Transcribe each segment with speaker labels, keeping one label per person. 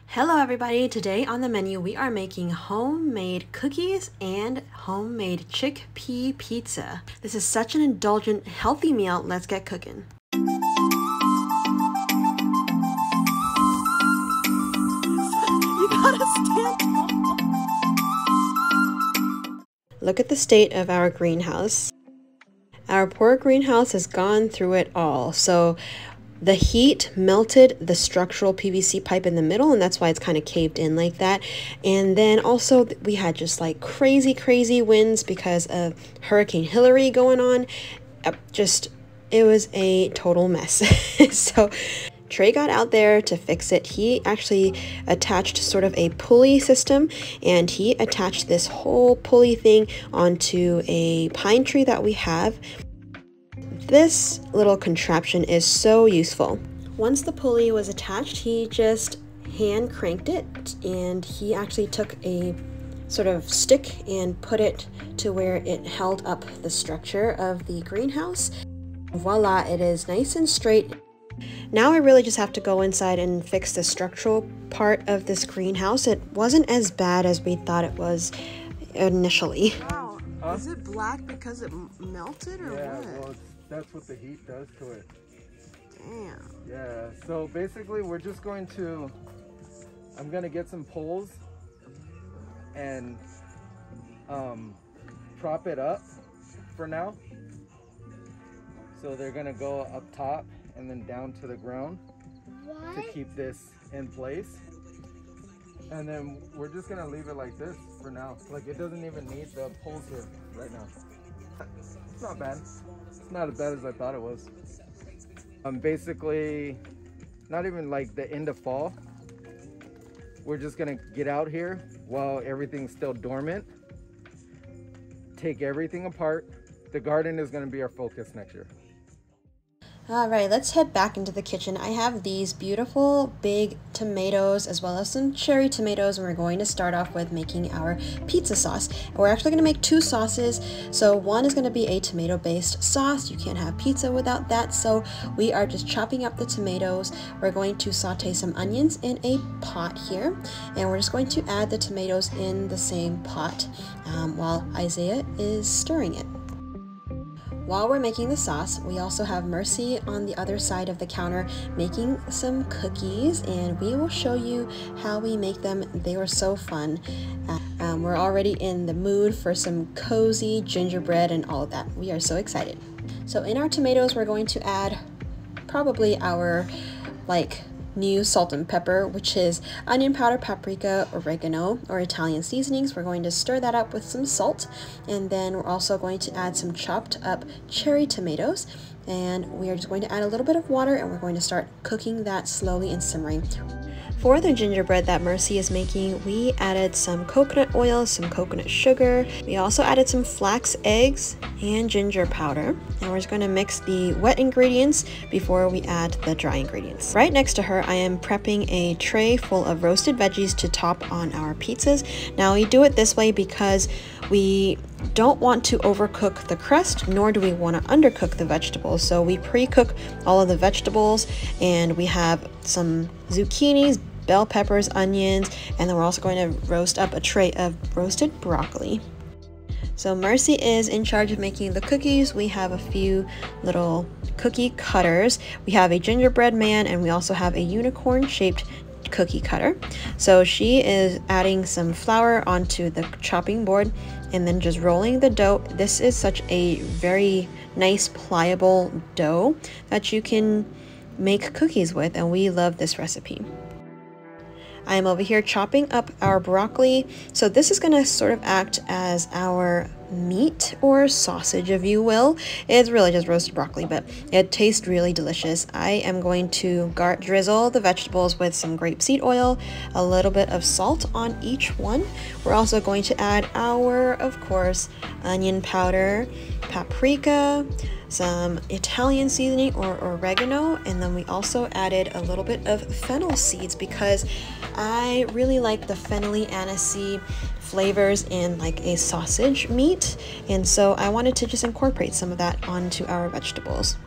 Speaker 1: Hello everybody, today on the menu we are making homemade cookies and homemade chickpea pizza. This is such an indulgent, healthy meal. Let's get cooking. You gotta stand tall. Look at the state of our greenhouse. Our poor greenhouse has gone through it all. So the heat melted the structural PVC pipe in the middle, and that's why it's kind of caved in like that. And then also we had just like crazy winds because of Hurricane Hillary going on. It was a total mess. So Trey got out there to fix it. He actually attached sort of a pulley system, and he attached this whole pulley thing onto a pine tree that we have. This little contraption is so useful. Once the pulley was attached, he just hand cranked it, and he actually took a sort of stick and put it to where it held up the structure of the greenhouse. Voila, it is nice and straight. Now I really just have to go inside and fix the structural part of this greenhouse. It wasn't as bad as we thought it was initially.
Speaker 2: Wow, is it black because it melted or what?
Speaker 3: Well, that's what the heat does to it.
Speaker 2: Damn.
Speaker 3: Yeah, so basically we're just going to, I'm gonna get some poles and prop it up for now. So they're gonna go up top and then down to the ground to keep this in place. And then we're just gonna leave it like this for now. Like, it doesn't even need the poles here right now. It's not bad. It's not as bad as I thought it was. Basically, not even like the end of fall. We're just gonna get out here while everything's still dormant. Take everything apart. The garden is gonna be our focus next year.
Speaker 1: All right, let's head back into the kitchen. I have these beautiful big tomatoes as well as some cherry tomatoes, and we're going to start off with making our pizza sauce. And we're actually going to make two sauces. So one is going to be a tomato-based sauce. You can't have pizza without that. So we are just chopping up the tomatoes. We're going to saute some onions in a pot here, and we're just going to add the tomatoes in the same pot while Isaiah is stirring it. While we're making the sauce, we also have Mercy on the other side of the counter making some cookies, and we will show you how we make them. They were so fun. We're already in the mood for some cozy gingerbread and all of that. We are so excited. So in our tomatoes, we're going to add probably our new salt and pepper, which is onion powder, paprika, oregano, or Italian seasonings. We're going to stir that up with some salt, and then we're also going to add some chopped up cherry tomatoes, and we are just going to add a little bit of water, and we're going to start cooking that slowly and simmering. For the gingerbread that Mercy is making, we added some coconut oil, some coconut sugar. We also added some flax eggs and ginger powder. And we're just going to mix the wet ingredients before we add the dry ingredients. Right next to her, I am prepping a tray full of roasted veggies to top on our pizzas. Now we do it this way because we don't want to overcook the crust, nor do we want to undercook the vegetables. So we pre-cook all of the vegetables, and we have some zucchinis, bell peppers, onions, and then we're also going to roast up a tray of roasted broccoli. So Mercy is in charge of making the cookies. We have a few little cookie cutters. We have a gingerbread man, and we also have a unicorn shaped cookie cutter. So she is adding some flour onto the chopping board and then just rolling the dough. This is such a very nice pliable dough that you can make cookies with, and we love this recipe. I am over here chopping up our broccoli. So this is going to sort of act as our meat or sausage, if you will. It's really just roasted broccoli, but it tastes really delicious. I am going to drizzle the vegetables with some grapeseed oil, a little bit of salt on each one. We're also going to add our, of course, onion powder, paprika, some Italian seasoning or oregano, and then we also added a little bit of fennel seeds because I really like the fennelly anisey flavors in like a sausage meat, and so I wanted to just incorporate some of that onto our vegetables.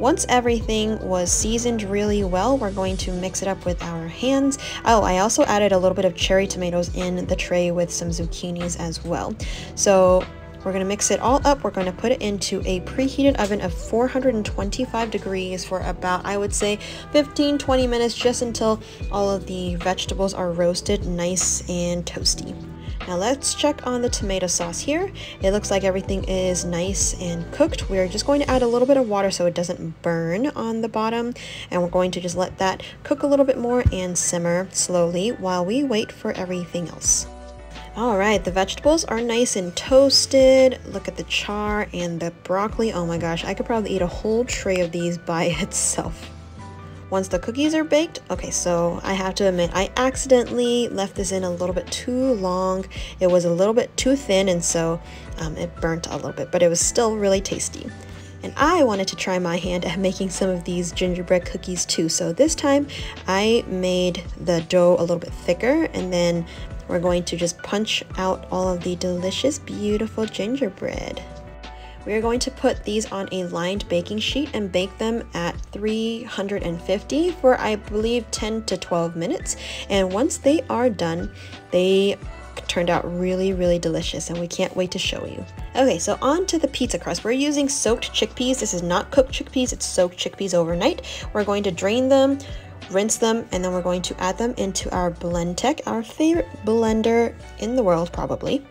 Speaker 1: Once everything was seasoned really well, we're going to mix it up with our hands. Oh, I also added a little bit of cherry tomatoes in the tray with some zucchinis as well. So we're going to mix it all up. We're going to put it into a preheated oven of 425 degrees for about, I would say, 15-20 minutes, just until all of the vegetables are roasted nice and toasty. Now let's check on the tomato sauce here. It looks like everything is nice and cooked. We're just going to add a little bit of water so it doesn't burn on the bottom, and we're going to just let that cook a little bit more and simmer slowly while we wait for everything else. All right, the vegetables are nice and toasted. Look at the char and the broccoli. Oh my gosh, I could probably eat a whole tray of these by itself. Once the cookies are baked, okay, so I have to admit, I accidentally left this in a little bit too long. It was a little bit too thin, and so it burnt a little bit, but it was still really tasty. And I wanted to try my hand at making some of these gingerbread cookies too. So this time I made the dough a little bit thicker, and then we're going to just punch out all of the delicious, beautiful gingerbread. We are going to put these on a lined baking sheet and bake them at 350 for, I believe, 10 to 12 minutes. And once they are done, they turned out really, really delicious, and we can't wait to show you. Okay, so on to the pizza crust. We're using soaked chickpeas. This is not cooked chickpeas, it's soaked chickpeas overnight. We're going to drain them, rinse them, and then we're going to add them into our Blendtec, our favorite blender in the world probably.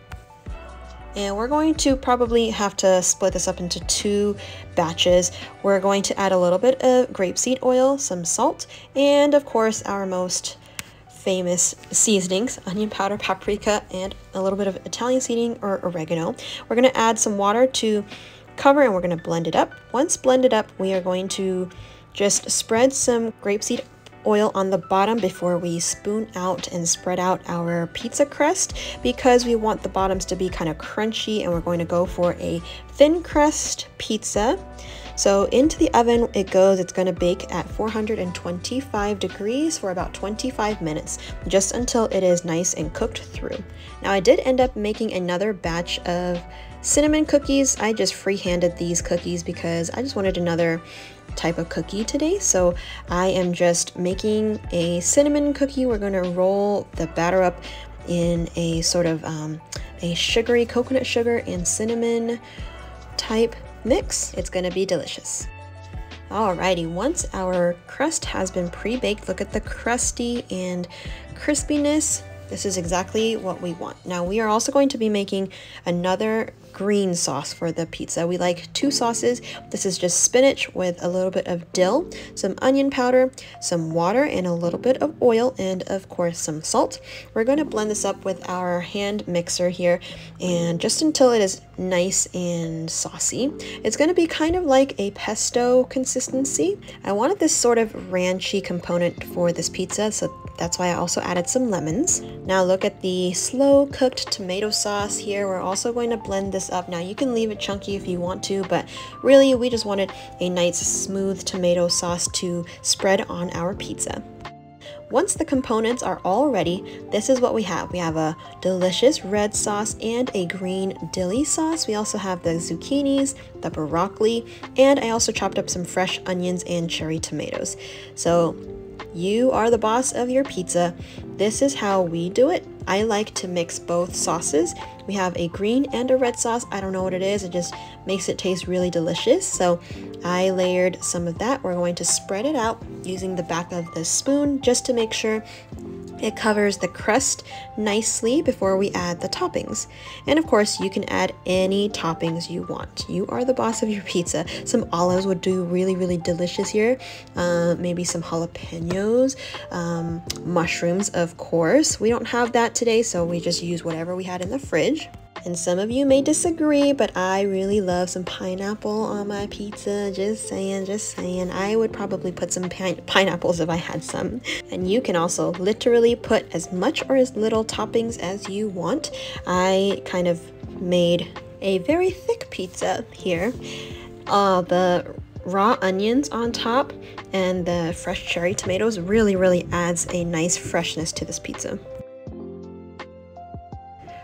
Speaker 1: And we're going to probably have to split this up into 2 batches. We're going to add a little bit of grapeseed oil, some salt, and of course our most famous seasonings, onion powder, paprika, and a little bit of Italian seasoning or oregano. We're going to add some water to cover, and we're going to blend it up. Once blended up, we are going to just spread some grapeseed oil on the bottom before we spoon out and spread out our pizza crust, because we want the bottoms to be kind of crunchy, and we're going to go for a thin crust pizza. So into the oven it goes. It's going to bake at 425 degrees for about 25 minutes, just until it is nice and cooked through. Now I did end up making another batch of cinnamon cookies. I just freehanded these cookies because I just wanted another type of cookie today. So I am just making a cinnamon cookie. We're going to roll the batter up in a sort of a sugary coconut sugar and cinnamon type mix. It's going to be delicious. Alrighty, once our crust has been pre-baked, look at the crusty and crispiness. This is exactly what we want. Now we are also going to be making another green sauce for the pizza. We like 2 sauces. This is just spinach with a little bit of dill, some onion powder, some water, and a little bit of oil, and of course some salt. We're going to blend this up with our hand mixer here, and just until it is nice and saucy. It's going to be kind of like a pesto consistency. I wanted this sort of ranchy component for this pizza, so that's why I also added some lemons. Now look at the slow cooked tomato sauce here. We're also going to blend this up. Now you can leave it chunky if you want to, but really we just wanted a nice smooth tomato sauce to spread on our pizza. Once the components are all ready, this is what we have. We have a delicious red sauce and a green dilly sauce. We also have the zucchinis, the broccoli, and I also chopped up some fresh onions and cherry tomatoes. So you are the boss of your pizza. This is how we do it. I like to mix both sauces. We have a green and a red sauce. I don't know what it is. It just makes it taste really delicious. So I layered some of that. We're going to spread it out using the back of the spoon just to make sure it covers the crust nicely before we add the toppings. And of course, you can add any toppings you want. You are the boss of your pizza. Some olives would do really, really delicious here. Maybe some jalapenos, mushrooms, of course. We don't have that today, so we just use whatever we had in the fridge. And some of you may disagree, but I really love some pineapple on my pizza. Just saying, just saying. I would probably put some pineapples if I had some. And you can also literally put as much or as little toppings as you want. I kind of made a very thick pizza here. The raw onions on top and the fresh cherry tomatoes really, really adds a nice freshness to this pizza.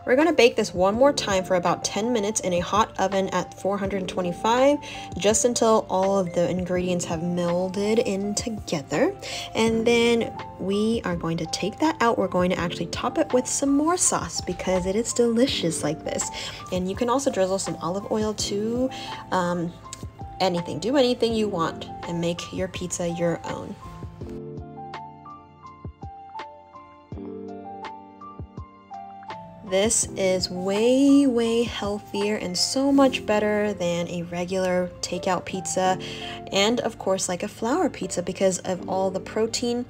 Speaker 1: We're going to bake this one more time for about 10 minutes in a hot oven at 425, just until all of the ingredients have melded in together. And then we are going to take that out. We're going to actually top it with some more sauce because it is delicious like this. And you can also drizzle some olive oil too. Anything, do anything you want and make your pizza your own. This is way healthier and so much better than a regular takeout pizza, and of course like a flour pizza because of all the protein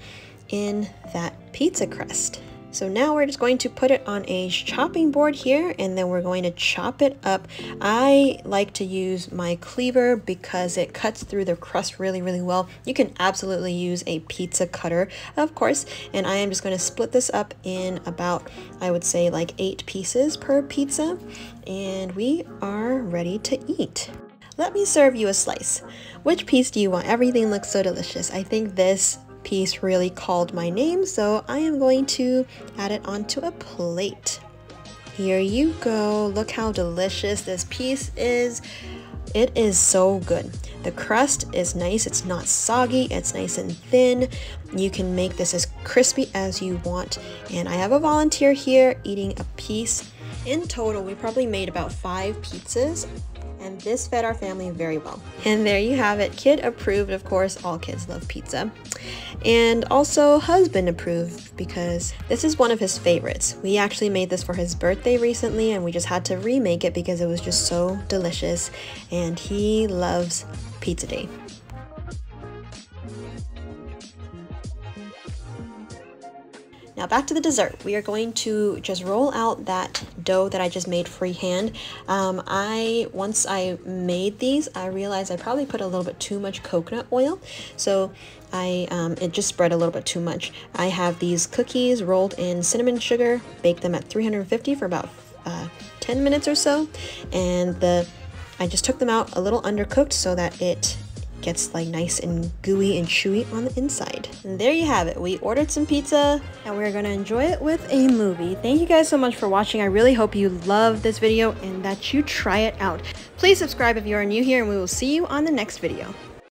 Speaker 1: in that pizza crust. So now we're just going to put it on a chopping board here, and then we're going to chop it up. I like to use my cleaver because it cuts through the crust really well. You can absolutely use a pizza cutter, of course, and I am just going to split this up in about, I would say, like 8 pieces per pizza, and we are ready to eat. Let me serve you a slice. Which piece do you want? Everything looks so delicious. I think this piece really called my name, so I am going to add it onto a plate. Here you go. Look how delicious this piece is. It is so good. The crust is nice. It's not soggy. It's nice and thin. You can make this as crispy as you want. And I have a volunteer here eating a piece. In total, we probably made about 5 pizzas. And this fed our family very well. And there you have it, kid approved. Of course, all kids love pizza. And also husband approved because this is one of his favorites. We actually made this for his birthday recently, and we just had to remake it because it was just so delicious, and he loves pizza day. Now back to the dessert. We are going to just roll out that dough that I just made freehand. Once I made these, I realized I probably put a little bit too much coconut oil, so it just spread a little bit too much. I have these cookies rolled in cinnamon sugar, baked them at 350 for about 10 minutes or so, and I just took them out a little undercooked so that it gets like nice and gooey and chewy on the inside. And there you have it. We ordered some pizza and we're gonna enjoy it with a movie. Thank you guys so much for watching. I really hope you love this video and that you try it out. Please subscribe if you are new here, and we will see you on the next video.